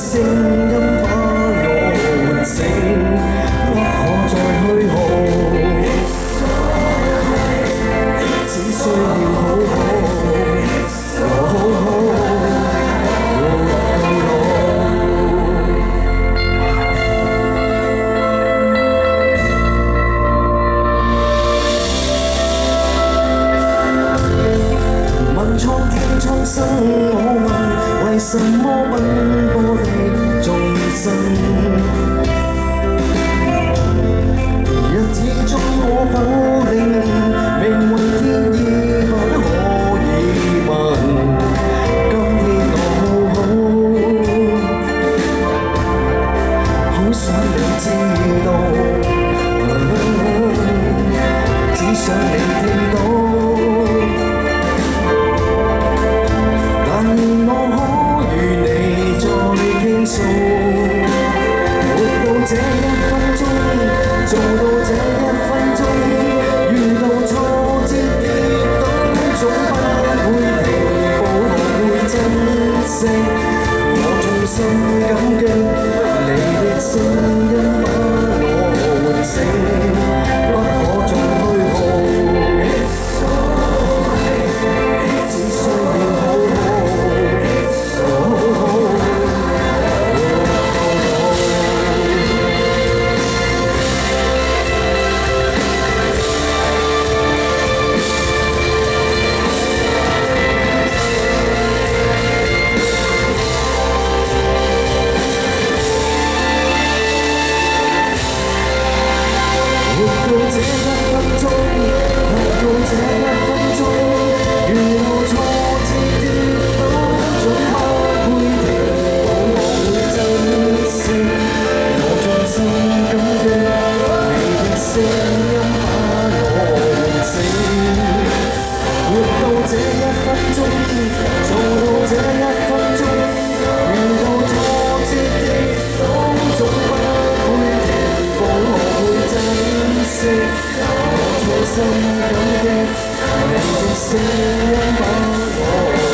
聲音把我喚醒，不可再虛耗，只需要好好好好活到老。問蒼天蒼生，我問為什麼奔波的眾生？日子中我否定命運天意不可以問，今天我好想你知道，只想你聽到。但願我可與你再傾訴，活到這一分鐘，做到這一分鐘，遇到挫折跌倒，總不會停步，會珍惜。我衷心感激你的聲音把我喚醒，不可再虛耗，只需要好好。心感激你的聲音把我